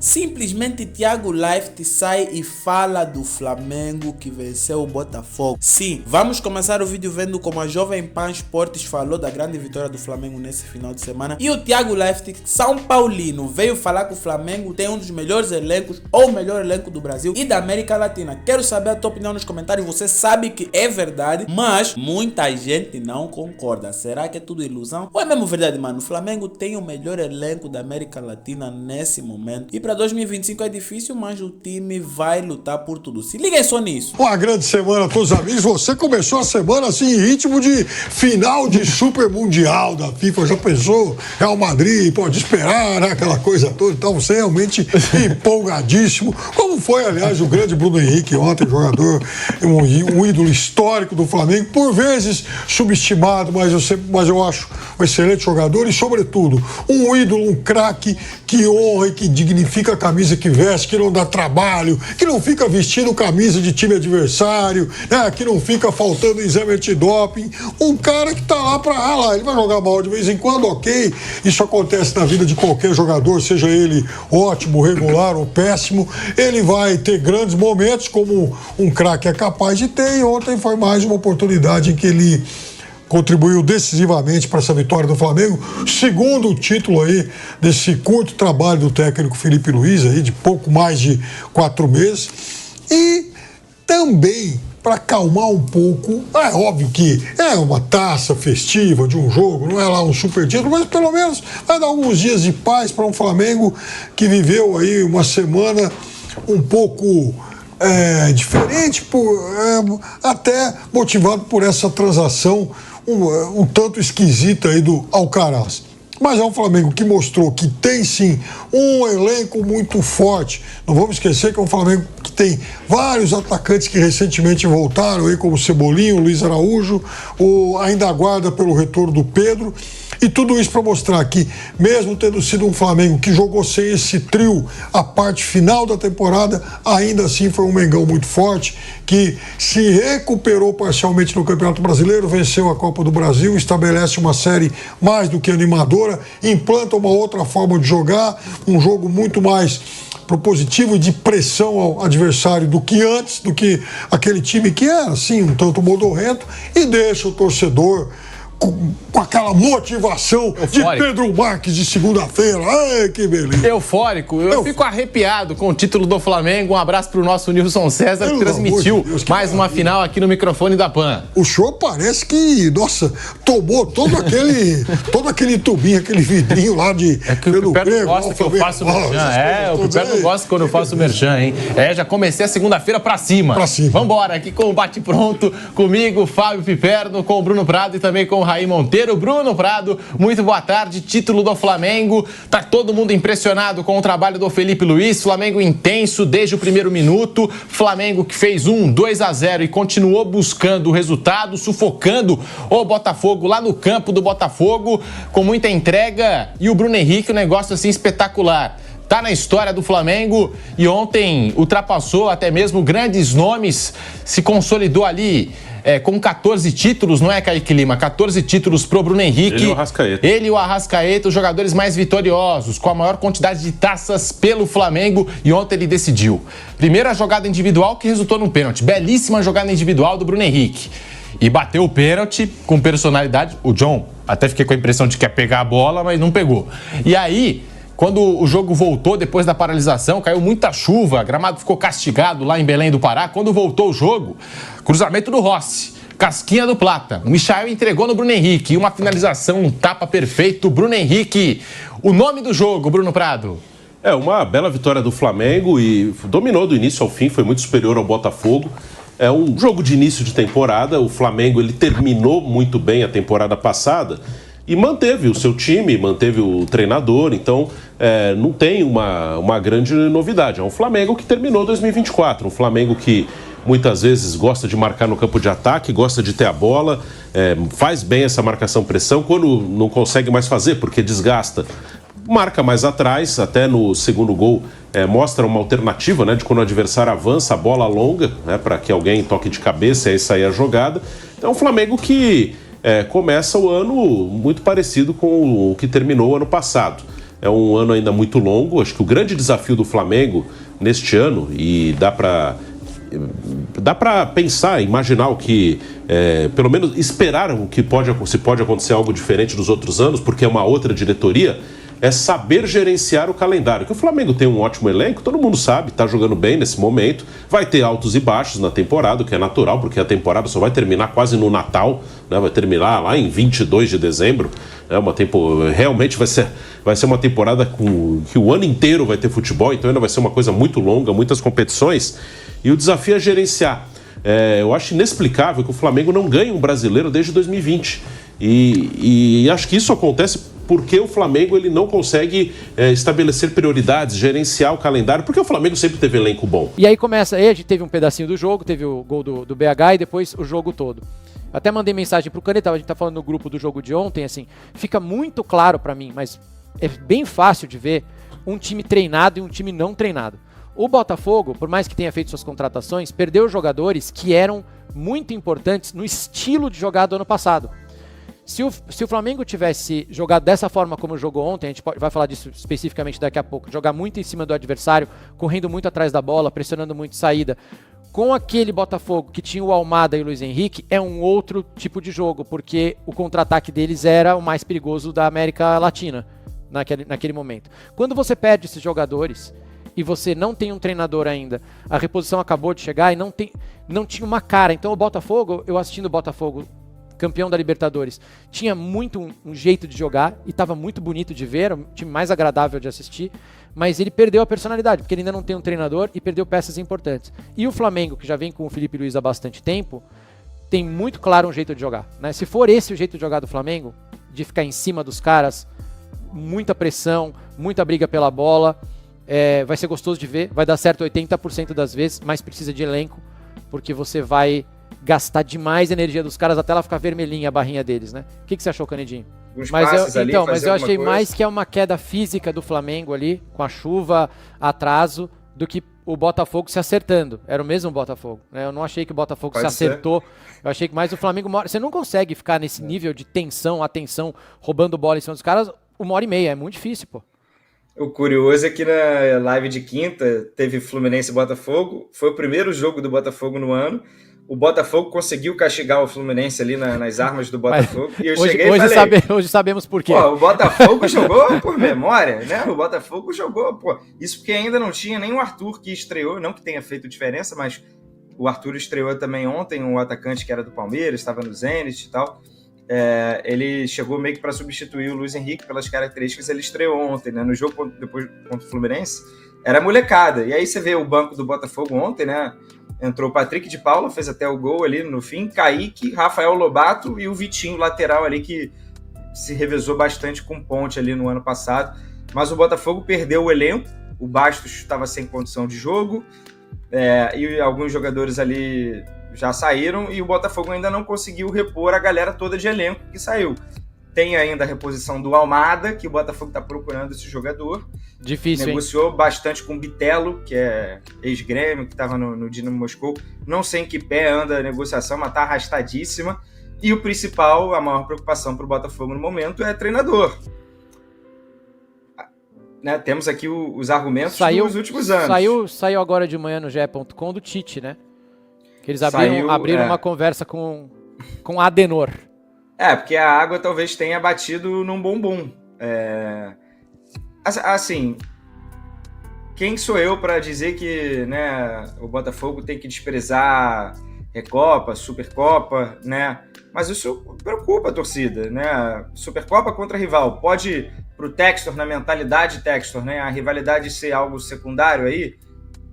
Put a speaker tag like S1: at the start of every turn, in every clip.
S1: Simplesmente Thiago Leifert sai e fala do Flamengo que venceu o Botafogo. Sim, vamos começar o vídeo vendo como a Jovem Pan Esportes falou da grande vitória do Flamengo nesse final de semana. E o Thiago Leifert, São Paulino, veio falar que o Flamengo tem um dos melhores elencos, ou o melhor elenco do Brasil e da América Latina. Quero saber a tua opinião nos comentários. Você sabe que é verdade, mas muita gente não concorda. Será que é tudo ilusão? Ou é mesmo verdade, mano? O Flamengo tem o melhor elenco da América Latina nesse momento. E para 2025 é difícil, mas o time vai lutar por tudo. Se liguem só nisso.
S2: Uma grande semana a todos os amigos. Você começou a semana assim em ritmo de final de Super Mundial da FIFA. Já pensou? Real Madrid, pode esperar, né? Aquela coisa toda. Então você realmente empolgadíssimo. Como foi, aliás, o grande Bruno Henrique ontem, jogador, um ídolo histórico do Flamengo, por vezes subestimado, mas eu acho um excelente jogador e, sobretudo, um ídolo, um craque que honra e que dignifica a camisa que veste, que não dá trabalho, que não fica vestindo camisa de time adversário, né, que não fica faltando exame antidoping. Um cara que tá lá pra ralar. Ele vai jogar mal de vez em quando, ok. Isso acontece na vida de qualquer jogador, seja ele ótimo, regular ou péssimo. Ele vai ter grandes momentos, como um craque é capaz de ter, e ontem foi mais uma oportunidade em que ele contribuiu decisivamente para essa vitória do Flamengo, segundo título aí desse curto trabalho do técnico Felipe Luiz, aí de pouco mais de 4 meses, e também para acalmar um pouco. É óbvio que é uma taça festiva de um jogo, não é lá um super título, mas pelo menos vai dar alguns dias de paz para um Flamengo que viveu aí uma semana um pouco diferente, até motivado por essa transação um tanto esquisita aí do Alcaraz. Mas é um Flamengo que mostrou que tem sim um elenco muito forte. Não vamos esquecer que é um Flamengo que tem vários atacantes que recentemente voltaram, aí como Cebolinha, Luiz Araújo, ainda aguarda pelo retorno do Pedro. E tudo isso para mostrar que, mesmo tendo sido um Flamengo que jogou sem esse trio a parte final da temporada, ainda assim foi um Mengão muito forte, que se recuperou parcialmente no Campeonato Brasileiro, venceu a Copa do Brasil, estabelece uma série mais do que animadora, implanta uma outra forma de jogar, um jogo muito mais propositivo e de pressão ao adversário do que antes, do que aquele time que era, assim, um tanto modorrento, e deixa o torcedor com aquela motivação eufórico de Pedro Marques de segunda-feira. Ai, que beleza.
S3: Eufórico. Eu fico arrepiado com o título do Flamengo. Um abraço pro nosso Nilson César, que transmitiu mais uma final aqui no microfone da PAN.
S2: O senhor parece que, nossa, tomou todo aquele tubinho, aquele vidrinho lá de...
S3: É que o Piperno não gosta que eu faço merchan. O Piperno não gosta quando eu faço merchan, hein? Já comecei a segunda-feira pra cima. Vambora, aqui com o Bate Pronto, comigo, Fábio Piperno, com o Bruno Prado e também com o Raí Monteiro. Bruno Prado, muito boa tarde. Título do Flamengo. Tá todo mundo impressionado com o trabalho do Felipe Luiz. Flamengo intenso desde o primeiro minuto. Flamengo que fez 2-0 e continuou buscando o resultado, sufocando o Botafogo lá no campo do Botafogo, com muita entrega. E o Bruno Henrique, um negócio assim espetacular. Tá na história do Flamengo e ontem ultrapassou até mesmo grandes nomes, se consolidou ali com 14 títulos, não é, Kaique Lima? 14 títulos pro Bruno Henrique.
S4: Ele e o Arrascaeta.
S3: Ele e o Arrascaeta, os jogadores mais vitoriosos, com a maior quantidade de taças pelo Flamengo, e ontem ele decidiu. Primeira jogada individual que resultou num pênalti. Belíssima jogada individual do Bruno Henrique. E bateu o pênalti com personalidade. O John, até fiquei com a impressão de que ia pegar a bola, mas não pegou. E aí, quando o jogo voltou depois da paralisação, caiu muita chuva, gramado ficou castigado lá em Belém do Pará. Quando voltou o jogo, cruzamento do Rossi, casquinha do Plata. O Michael entregou no Bruno Henrique, uma finalização, um tapa perfeito. Bruno Henrique, o nome do jogo, Bruno Prado.
S4: Uma bela vitória do Flamengo e dominou do início ao fim, foi muito superior ao Botafogo. É um jogo de início de temporada, o Flamengo ele terminou muito bem a temporada passada e manteve o seu time, manteve o treinador, então não tem uma grande novidade. É um Flamengo que terminou 2024, um Flamengo que muitas vezes gosta de marcar no campo de ataque, gosta de ter a bola, faz bem essa marcação-pressão, quando não consegue mais fazer, porque desgasta, marca mais atrás, até no segundo gol mostra uma alternativa, né, de quando o adversário avança, a bola longa, né, para que alguém toque de cabeça e aí sair a jogada. Então é um Flamengo que começa o ano muito parecido com o que terminou o ano passado. é um ano ainda muito longo. Acho que o grande desafio do Flamengo neste ano, e dá para pensar, imaginar o que, pelo menos esperar o que se pode acontecer algo diferente dos outros anos, porque é uma outra diretoria, é saber gerenciar o calendário. Que o Flamengo tem um ótimo elenco, todo mundo sabe, está jogando bem nesse momento, vai ter altos e baixos na temporada, o que é natural, porque a temporada só vai terminar quase no Natal, né? Vai terminar lá em 22 de dezembro, realmente vai ser uma temporada que o ano inteiro vai ter futebol, então ainda vai ser uma coisa muito longa, muitas competições, e o desafio é gerenciar. Eu acho inexplicável que o Flamengo não ganhe um brasileiro desde 2020, e acho que isso acontece porque o Flamengo ele não consegue estabelecer prioridades, gerenciar o calendário, porque o Flamengo sempre teve elenco bom.
S5: E aí aí a gente teve um pedacinho do jogo, teve o gol do BH e depois o jogo todo. Até mandei mensagem pro Caneta, a gente tá falando no grupo do jogo de ontem, assim, fica muito claro pra mim, mas é bem fácil de ver um time treinado e um time não treinado. O Botafogo, por mais que tenha feito suas contratações, perdeu jogadores que eram muito importantes no estilo de jogar do ano passado. Se o Flamengo tivesse jogado dessa forma como jogou ontem, a gente vai falar disso especificamente daqui a pouco, jogar muito em cima do adversário, correndo muito atrás da bola, pressionando muito saída, com aquele Botafogo que tinha o Almada e o Luiz Henrique, é um outro tipo de jogo, porque o contra-ataque deles era o mais perigoso da América Latina naquele momento. Quando você perde esses jogadores e você não tem um treinador ainda, a reposição acabou de chegar e não tinha uma cara. Então o Botafogo, eu assistindo o Botafogo campeão da Libertadores, tinha muito um jeito de jogar e estava muito bonito de ver, um time mais agradável de assistir, mas ele perdeu a personalidade, porque ele ainda não tem um treinador e perdeu peças importantes. E o Flamengo, que já vem com o Felipe Luiz há bastante tempo, tem muito claro um jeito de jogar, né? Se for esse o jeito de jogar do Flamengo, de ficar em cima dos caras, muita pressão, muita briga pela bola, vai ser gostoso de ver, vai dar certo 80% das vezes, mas precisa de elenco, porque você vai gastar demais a energia dos caras até ela ficar vermelhinha a barrinha deles, né? O que você achou, Canedinho? Mas eu achei mais que é uma queda física do Flamengo ali, com a chuva, atraso, do que o Botafogo se acertando. Era o mesmo Botafogo, né? Eu não achei que o Botafogo se acertou. Eu achei que mais o Flamengo... Você não consegue ficar nesse nível de tensão, atenção, roubando bola em cima dos caras 1h30. É muito difícil, pô.
S6: O curioso é que na live de quinta teve Fluminense e Botafogo. Foi o primeiro jogo do Botafogo no ano. O Botafogo conseguiu castigar o Fluminense ali nas armas do Botafogo. E eu cheguei e falei...
S5: Hoje sabemos por quê.
S6: Pô, o Botafogo jogou por memória, né? O Botafogo jogou, pô. Isso porque ainda não tinha nem o Arthur que estreou. Não que tenha feito diferença, mas o Arthur estreou também ontem, um atacante que era do Palmeiras, estava no Zenit e tal. Ele chegou meio que para substituir o Luiz Henrique pelas características. Ele estreou ontem, né? No jogo depois contra o Fluminense. Era molecada. E aí você vê o banco do Botafogo ontem, né? Entrou o Patrick de Paula, fez até o gol ali no fim, Kaique, Rafael Lobato e o Vitinho, lateral ali, que se revezou bastante com o Ponte ali no ano passado. Mas o Botafogo perdeu o elenco, o Bastos estava sem condição de jogo, e alguns jogadores ali já saíram, e o Botafogo ainda não conseguiu repor a galera toda de elenco que saiu. Tem ainda a reposição do Almada, que o Botafogo está procurando esse jogador.
S5: Difícil,
S6: negociou bastante com o Bitelo, que é ex-Grêmio, que estava no Dinamo Moscou. Não sei em que pé anda a negociação, mas está arrastadíssima. E o principal, a maior preocupação para o Botafogo no momento é treinador. Né, temos aqui os argumentos dos últimos anos.
S5: Saiu agora de manhã no GE.com do Tite, né? Que eles abriram uma conversa com Adenor.
S6: Porque a água talvez tenha batido num bumbum. Assim, quem sou eu para dizer que, né, o Botafogo tem que desprezar Recopa, Supercopa, né? Mas isso preocupa a torcida, né? Supercopa contra rival. Pode, pro Textor, na mentalidade Textor, né, a rivalidade ser algo secundário aí?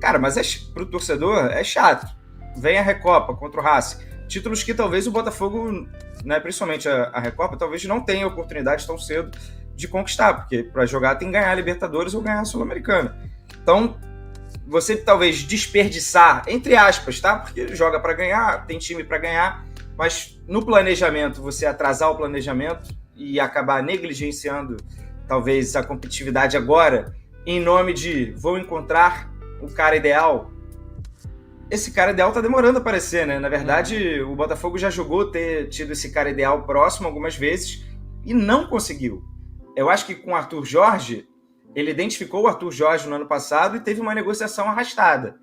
S6: Cara, mas pro torcedor é chato. Vem a Recopa contra o Racing. Títulos que talvez o Botafogo, né, principalmente a Recopa, talvez não tenha oportunidade tão cedo de conquistar, porque para jogar tem que ganhar a Libertadores ou ganhar a Sul-Americana. Então, você talvez desperdiçar, entre aspas, tá? Porque joga para ganhar, tem time para ganhar, mas no planejamento, você atrasar o planejamento e acabar negligenciando talvez a competitividade agora, em nome de vou encontrar o cara ideal. Esse cara ideal tá demorando a aparecer, né? Na verdade, o Botafogo já jogou ter tido esse cara ideal próximo algumas vezes e não conseguiu. Eu acho que com o Arthur Jorge, ele identificou o Arthur Jorge no ano passado e teve uma negociação arrastada.